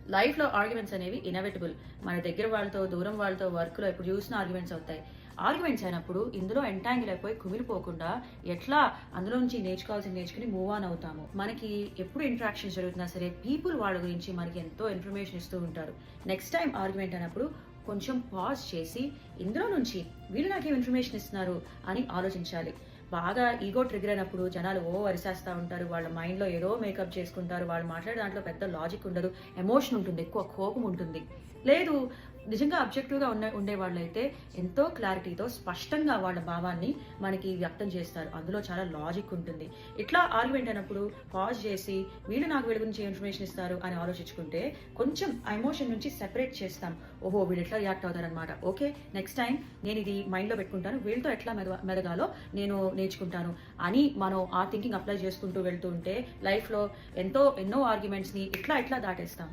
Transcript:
లైఫ్‌లో ఆర్గ్యుమెంట్స్ అనేవి ఇనెవిటబుల్. మన దగ్గర వాళ్ళతో, దూరం వాళ్ళతో, వర్క్‌లో ఎప్పుడు చూసినా ఆర్గ్యుమెంట్స్ అవుతాయి. ఆర్గ్యుమెంట్స్ అయినప్పుడు ఇందులో ఎంటాంగిల్ అయిపోయి కుమిలిపోకుండా ఎట్లా అందులో నుంచి నేర్చుకోవాల్సింది నేర్చుకుని మూవ్ ఆన్ అవుతాము. మనకి ఎప్పుడు ఇంటరాక్షన్స్ జరుగుతున్నా సరే పీపుల్ వాళ్ళ గురించి మనకి ఎంతో ఇన్ఫర్మేషన్ ఇస్తూ ఉంటారు. నెక్స్ట్ టైం ఆర్గ్యుమెంట్ అయినప్పుడు కొంచెం పాజ్ చేసి ఇందులో నుంచి వీళ్ళు నాకేం ఇన్ఫర్మేషన్ ఇస్తున్నారు అని ఆలోచించాలి. బాగా ఈగో ట్రిగ్గర్ అయినప్పుడు జనాలు అరిసేస్తా ఉంటారు. వాళ్ళ మైండ్‌లో ఏదో మేకప్ చేసుకుంటారు. వాళ్ళు మాట్లాడే దాంట్లో పెద్ద లాజిక్ ఉండదు. ఎమోషన్ ఉంటుంది. ఎక్కువ కోపం ఉంటుంది. లేదు నిజంగా ఆబ్జెక్టివ్‌గా ఉండేవాళ్ళైతే ఎంతో క్లారిటీతో స్పష్టంగా వాళ్ళ భావాన్ని మనకి వ్యక్తం చేస్తారు. అందులో చాలా లాజిక్ ఉంటుంది. ఇట్లా ఆర్గ్యుమెంట్ అయినప్పుడు పాజ్ చేసి వీళ్ళు నాకు వీళ్ళ గురించి ఏ ఇన్ఫర్మేషన్ ఇస్తారు అని ఆలోచించుకుంటే కొంచెం ఆ ఎమోషన్ నుంచి సెపరేట్ చేస్తాం. ఓహో! వీళ్ళు ఎట్లా రియాక్ట్ అవుతారనమాట. ఓకే. నెక్స్ట్ టైం నేను ఇది మైండ్‌లో పెట్టుకుంటాను. వీళ్ళతో ఎట్లా మెదగాలో నేను నేర్చుకుంటాను అని మనం ఆ థింకింగ్ అప్లై చేసుకుంటూ వెళ్తూ ఉంటే లైఫ్‌లో ఎన్నో ఆర్గ్యుమెంట్స్‌ని ఇట్లా దాటేస్తాం.